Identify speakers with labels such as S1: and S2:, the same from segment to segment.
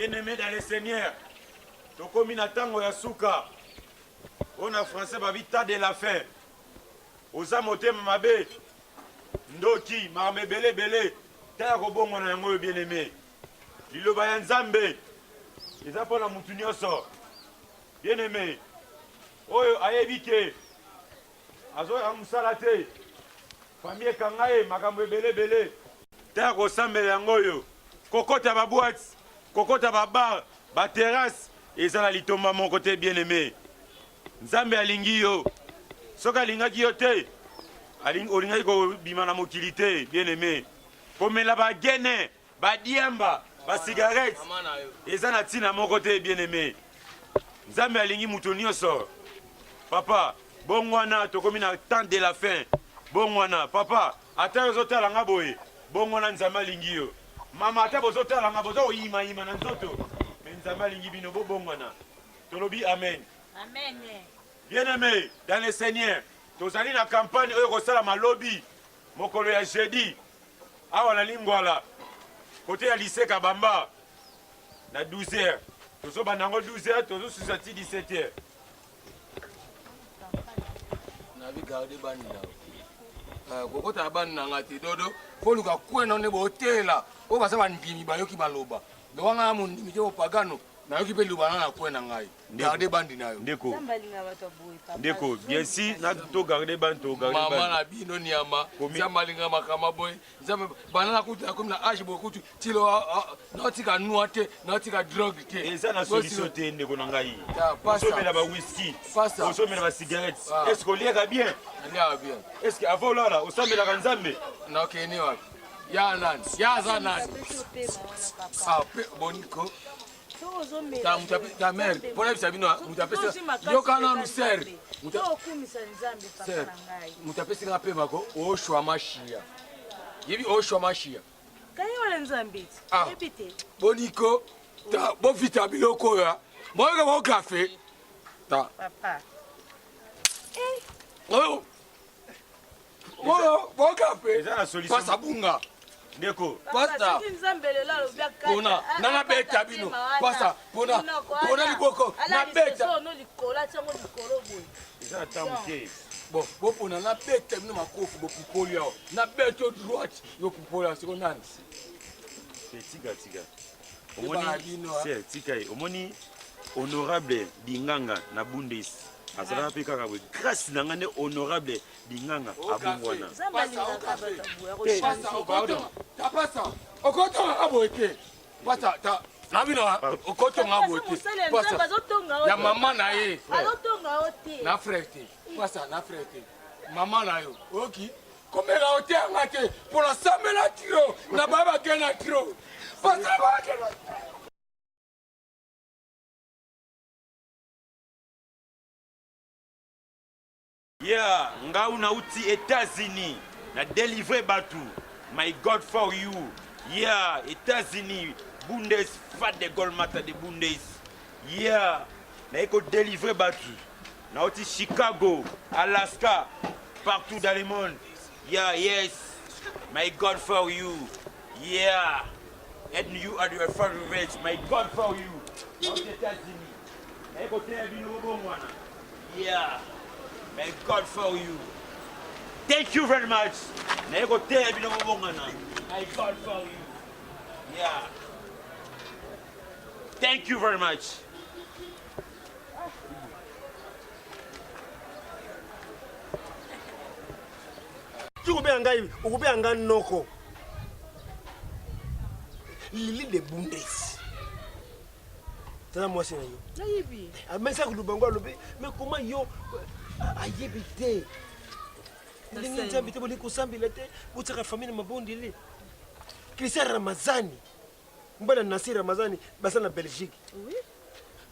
S1: Bien-aimés dans le Seigneur, tokomi na tango ya suka. On a français babita de la fin. Oza motema mabe. Ndoki marme belé belé. Ta robongo na yango bien-aimé. Liloba ya Nzambe. Eza pona mutu nyonso. Bien-aimé. Oyo ayebike. Azo ya musala te. Famille kangaye makambo belé belé. Ta kosambela yango yo. Kokota ba boîte, kokota ba bar, ba terrasse, ezala litomba mon côté bien-aimé. Nzambe alingi yo. Soka alingaki yo te. Olingaki ko bima na mokili te, bien-aimé. Komela ba gene, ba diamba, ba cigarette. Ezala tina mon côté bien-aimé. Nzambe alingi mutu nyonso. Papa, bon wana tokomi na temps de la fin. Bon wana, papa, ata ozotala nga boye. Bon wana Nzambe alingi yo. Mama ata bozotala nga bozo yima na nzoto. Mais Nzambe alingi bino bo bongwana. Tolobi amen.
S2: Amen.
S1: Bien-aimé dans le Seigneur, tozali na campagne oyo kosala malobi mokolo ya jeudi. Awa na Lingwala. Côté ya lycée Kabamba na 12h. Tozo banango 12h, tozo susati 17h.
S3: Na bi garder bani là. Kokota bani na ngati dodo. Foluka kwena ne botela. O basa bandimi bayoki baloba. Bewanga mundimi je opagano. Na yoki pe lubana na kwena ngai. Garder bandi nayo.
S1: Ndeko. Ndeko, bien si na to garder bandi to garder bandi.
S3: Mama na bino niama. Zamalinga makama boy. Zama banana kutu comme na age bokutu. Tilo nautika nuate, nautika drogue te.
S1: Eza na solution te ndeko na ngai.
S3: Pasa.
S1: Osomela ba whisky.
S3: Pasa.
S1: Osomela ba cigarette. Est-ce qu'on liega bien?
S3: Liega bien.
S1: Est-ce que avant là osomela ka Nzambe?
S3: Na okeni wapi? Ya nani? Ya za nani? Ah, boniko. Ta mère, pour elle, Sabino, mutapesa. Yo kana nu ser. Mutapesa ngape mako oshwa mashia. Yebi oshwa mashia.
S2: Kaya wala Nzambe. Epite.
S3: Boniko, ta bo vita biloko ya. Moyo mo café. Ta.
S2: Papa.
S3: Oh. Moyo mo café.
S1: Eza la solution.
S3: Pasa bunga.
S1: Ndeko.
S3: Pasta. Pona, nana beta bino. Pasta, pona. Pona liboko. Na beta.
S1: Eza tamuke.
S3: Bon, pona na beta bino makofu bo pipoli yao. Na beta droite yo pipoli siko nani.
S1: Tiga. Omoni, tika. Omoni honorable Dinganga na Bundes. Azala pe kaka we grâce na ngane honorable Dinganga abungwana.
S3: Pasa. Okoto aboete. Pasa ta. Nabino okoto ngaboete. Pasa. Ya mama na ye. Na frère. Pasa na frère. Mama na yo. Oki. Komela ote ngate pour la samela tiro. Na baba kena tiro. Pasa ba kena.
S1: Yeah, nga una uti États-Unis na deliver batu. My God for you. Yeah, États-Unis, Bundes, fat de Golmata de Bundes. Yeah, na eko deliver batu. Na uti Chicago, Alaska, partout dans le monde. Yeah, yes. My God for you. Yeah. And you are your favorite. My God for you. Na uti États-Unis. Na eko telebino bongwana. Yeah. May God for you. Thank you very much. May God for you. Yeah. Thank you very much.
S4: Ukubea noko. Lili de Bundes. Tana moi c'est yo.
S2: Nayibi.
S4: Mais ça kulubango lobe, mais comment yo ayebite? Ndingi njambite boli kusambila te, butaka famille mabondi le. Christian Ramazani. Mbana Nasir Ramazani basa na Belgique.
S2: Oui.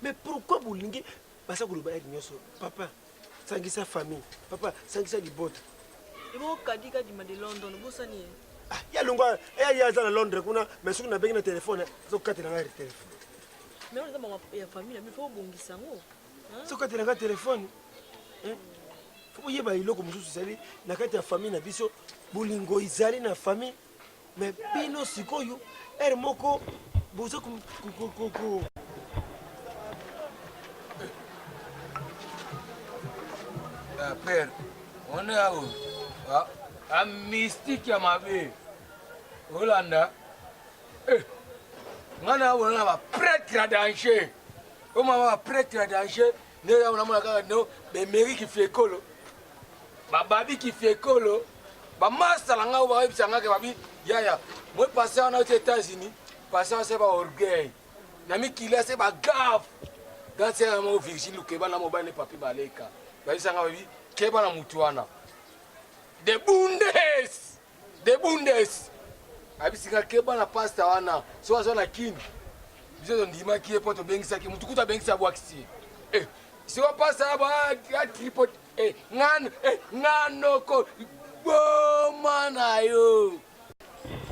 S4: Mais pourquoi bolingi basa kuluba eri nyoso? Papa, sangisa famille. Papa, sangisa libota.
S2: Ibo kadika di de London, bosani.
S4: Ah, ya longwa, ya za na Londres kuna, mais suku na bengi na téléphone, zo katela ngari téléphone.
S2: Mais on est dans ma famille, mais faut bongisa ngo.
S4: Zo katela ngari téléphone. Faut yeba iloko mususu sali na kati ya famille na biso bolingo izali na famille mais bino sikoyo er moko boza
S3: père, on est à où? Un mystique à ma vie. Hollanda. On a prêtre à danger. On a prêtre à danger. Nous avons des mairies qui fait colo. Ma babi qui fait colo. Ma master langa ou babi sanga que babi yaya. Moi passer aux États-Unis, passer c'est pas orgueil. Nami qui laisse c'est pas gaffe. Quand c'est un mot Virgile ou Keba na mobile papi baleka. Babi sanga babi Keba na mutuana. De bundes. Abisika Keba na pasta wana. So na kin. Biso ndima qui est pour te bengisa ki mutu kuta bengisa bwakisi. Si on passe à bas, tripot, ngano ko, bomanayo.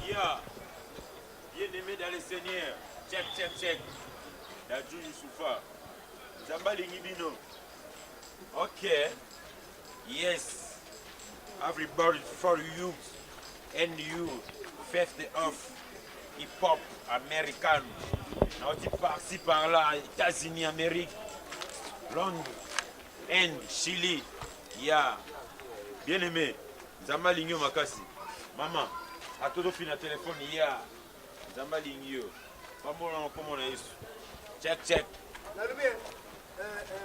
S1: Yeah, bien-aimé dans le Seigneur, check. La Juju Soufa, Zambali Ngibino. Okay, yes, everybody for you and you, fifth of hip-hop américain. On dit par-ci par-là, États-Unis, Amérique. Londres, Inde, Chili, ya bien aimé, Zamba Lingyo Makasi. Maman, à tout le fin de téléphone, ya Zamba Lingyo. Pas bon, comment on a eu. Check.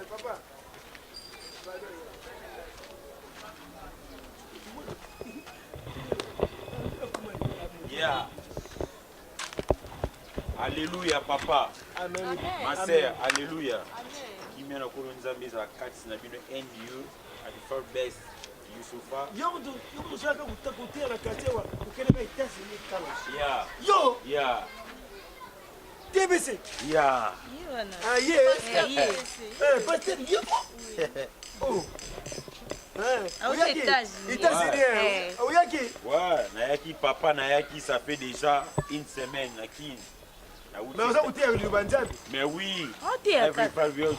S4: Papa.
S1: Ya. Alléluia, papa.
S4: Amen.
S1: Ma sœur, alléluia. Kimia na kolo nzambe za kati na bino and you at the first best Yusufa.
S4: Yo shaka kutakutia na katewa ukeleka itasi ni kala.
S1: Yeah.
S4: Yo. TBC.
S1: Yeah.
S4: Pasteur yo. Oh.
S1: Ouais, Nayaki papa Nayaki ça fait déjà une semaine Naki.
S4: Mais on a outé le Banjabi.
S1: Mais oui.
S2: Everybody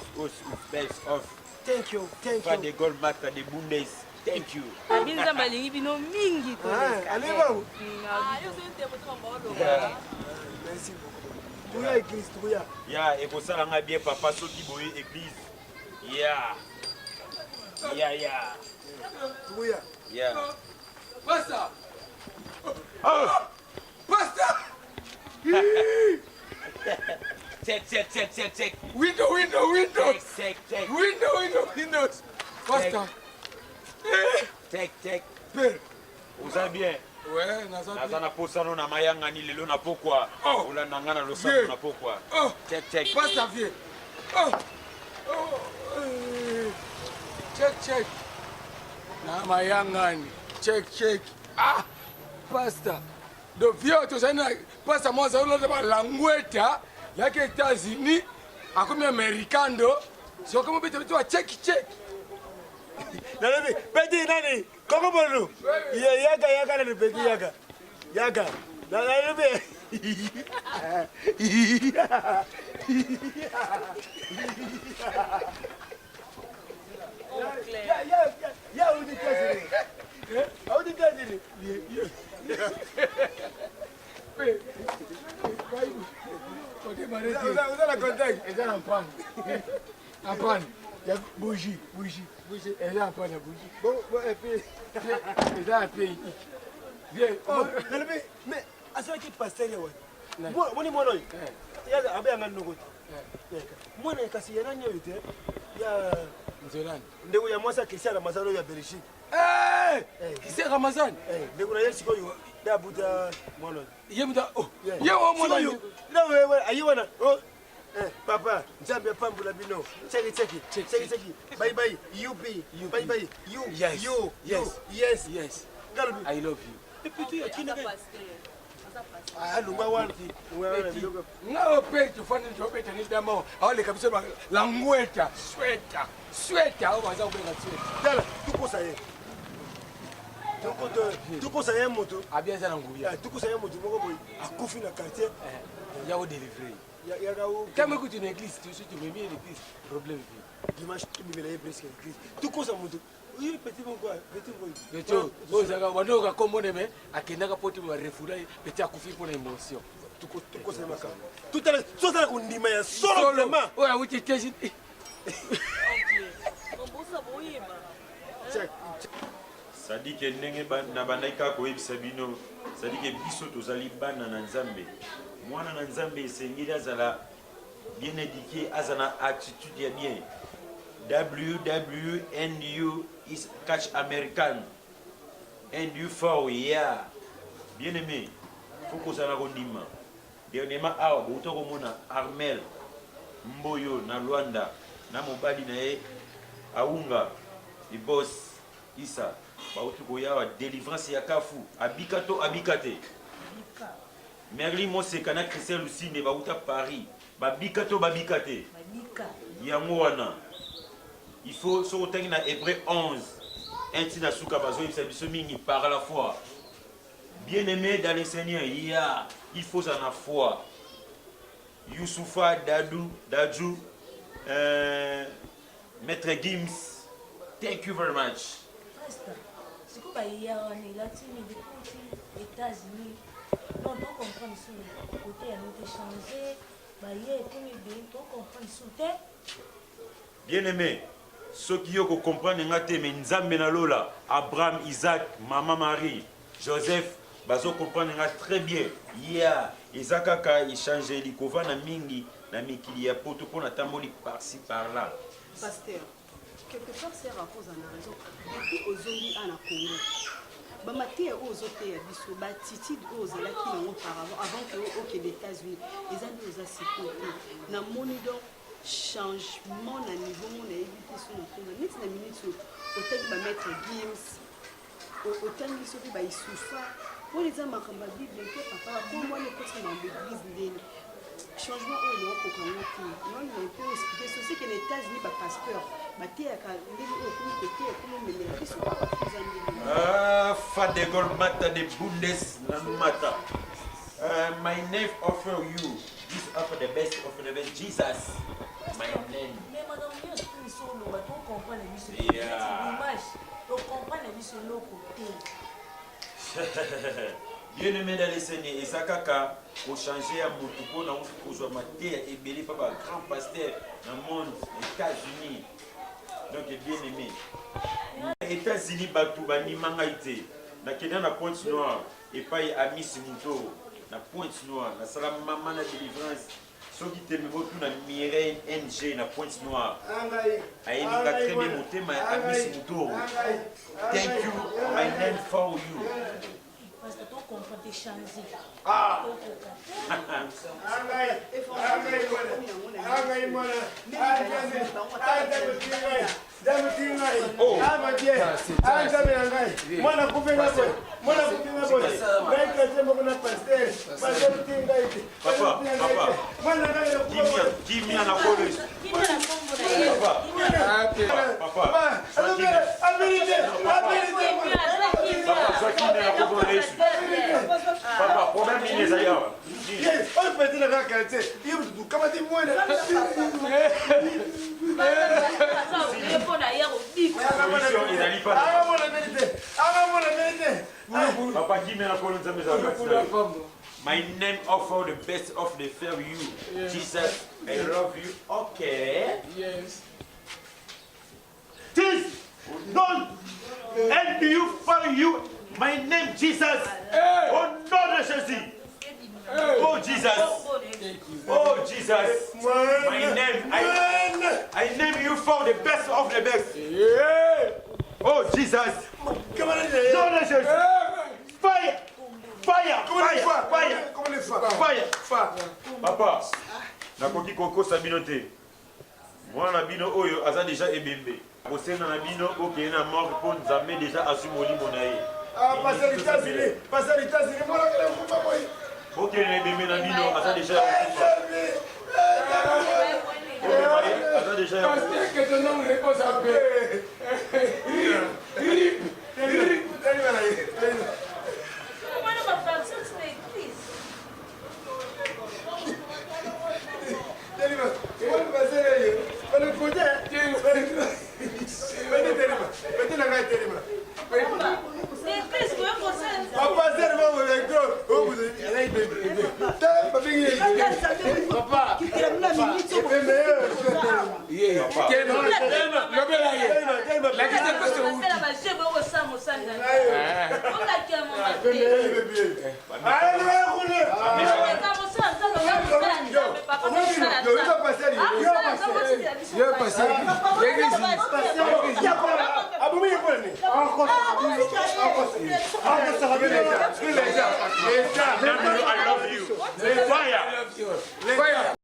S1: best off.
S4: Thank you.
S1: Pas de gold master de Bundes. Thank you.
S2: Abinza malingi bino mingi to.
S4: Allez va où?
S2: Yo c'est un tempo mabolo.
S4: Merci beaucoup. Touya église, touya.
S1: Ya, et pour ça on a bien papa soki boye église. Ya.
S4: Touya.
S1: Ya.
S3: Pasta.
S1: Oh.
S3: Pasta.
S1: Check.
S3: Window.
S1: Check.
S3: Windows. Pasta.
S1: Check.
S3: Père.
S1: Vous allez bien?
S3: Ouais, naza.
S1: Na posano na mayanga ni lelo na pokwa.
S3: Oh.
S1: Ola nangana lo sapo na pokwa.
S3: Oh.
S1: Check.
S3: Pasta viens. Oh. Check. Na mayangani. Check. Ah. Pasta. Do vieux to sana pasta moza ulo de langweta yake États-Unis akomi americano sio kama bitu check.
S4: Nani peti nani? Koko bolu. Yaga nani peti yaga. Nani be. Ya udi kazi. Audi kazi. Usa la contact.
S3: Eza na mpango. Hapana. Ya bougie. Eza hapana bougie.
S4: Bon et puis
S3: Eza api. Viens.
S4: Mais asa ki pasteur yawe. Boni mono. Ya abe anga nokoti. Mwana kasi yaranya yote. Ya
S3: Nzolani.
S4: ndeko ya mwasa Christian Mazalo ya Belgique.
S3: Kise Ramazan.
S4: Ndeko na yesi koyo da buta mono.
S3: Yemuda. Yewo mwana.
S4: Na wewe ayiwana. Papa, Nzambe pambula bino. Check. Bye. You be. Bye. You. Yes.
S3: I love you.
S4: Depuis akina ka. Lumba wana.
S3: Ngao pecho fani njobeta ni damo. Awale kabisa langweta, sweater au baza kubeka sweater.
S4: Dala, tukosa ye. Tukosa ye moto.
S3: Abiaza na nguya.
S4: Tukosa ye moto moko boy. Akufi na quartier.
S3: Yao delivery. Kama écoute une église, tu sais, tu me mets l'église, problème.
S4: Dimanche, tu me mets presque l'église. Tout comme ça, mon dos. Oui, petit bon quoi, petit bon.
S3: Petit, oh, ça va, on a comme on aime, à Kenaka Poti, on va refouler, petit à couper pour l'émotion.
S4: tukosalemaka tozala kondima ya solo vraiment
S3: oyo awuti tesi
S1: sadike ndenge na bandaki kaka koyebisa bino sadike biso tozali bana na nzambe mwana na nzambe esengeli azala bien éduqué azala na attitude ya bien WWNU is catch American NU for yeah bien aimé faut kozala kondima dernièrement awa bouta komona Armel Mboyo na Luanda na mobali na ye aunga the boss Isa bauti koyawa délivrance ya kafu abikato abikate Merlin Moseka na Christian Lucine bauta Paris babikato babikate yango wana il faut se retenir dans Hébreu 11 intina suka bazo ibisa biso mingi par la foi bien aimé dans le Seigneur il faut ça la foi Youssoufa Dadju Maître Gims thank you very much.
S2: C'est quoi il a latine des États-Unis. Non, donc on comprend ici le côté à nous échanger. Bah il est comme bien donc on comprend ici.
S1: Bien aimé, ceux qui ont compris ngate mais nzambe na lola Abraham, Isaac, maman Marie, Joseph bazo comprendre très bien. Isaac kaka échanger likova na mingi na mikili ya poto pona tamboli par-ci par-là.
S5: Pasteur, quelque part c'est à cause de la raison. Depuis aujourd'hui à la Congo, bamaté aux hôtels biso batitude aux là qui l'ont auparavant avant que au des États-Unis les amis aux asicotés na monido changement na niveau mon évité sur le Congo net na minute hôtel ba mettre Gims hôtel biso ba Youssoufa pour les hommes makamba Bible que papa pour moi les côtés dans l'église ndeni changement au nom pour qu'on non il peut expliquer ceci que les États-Unis ba pasteur baté à ndeni au côté comme mais les biso pas
S1: Fadegol mata de bundes mata. My name offer you this offer the best Jesus. My name.
S2: Mais madame, nous sommes là, on comprend les missions. L'image, on comprend les missions de côté.
S1: Bien aimé dans les Seigneurs, et ça kaka pour changer à Moutoupo dans le matière et belé papa grand pasteur dans le monde États-Unis. Donc bien aimé. États-Unis batu bani mangaité. Na kenya na Pointe Noire et pas à Miss Muto na Pointe Noire na salam maman na délivrance. Soki te me botu na Mireille NG na Pointe Noire. Ayi ni ka très bien monter ma à Miss Muto. Thank you, my name for you.
S2: Parce que ton comprend échanger.
S1: Papa, problème il est ailleurs.
S4: On peut dire la qualité. Il comment dire moi
S1: Papa, give me la colonne. My name offer the best of the fair you. Yes. Jesus, I love you. Okay.
S3: Yes.
S1: This don't and you for you. My name Jesus.
S3: Hey.
S1: Oh nom de Jésus. Hey. Oh Jesus. Oh Jesus. My name. I name you for the best of the best.
S3: Yeah.
S1: Oh Jesus.
S4: Comment
S1: Nom de Jésus. Fire. Fire. Fire. Papa. Nakoki koko sabinote. Moi na bino oyo aza déjà ebembe. Osena na bino okeye na mort pour nzambe déjà asumoli monaye.
S4: passer les États-Unis, moi là je ne sais pas.
S1: Ok, les bébés na bino aza déjà. Aza déjà.
S3: Parce que ton nom repose à paix.
S4: Papa, c'est le moment où
S3: Papa.
S1: I love you. Fire.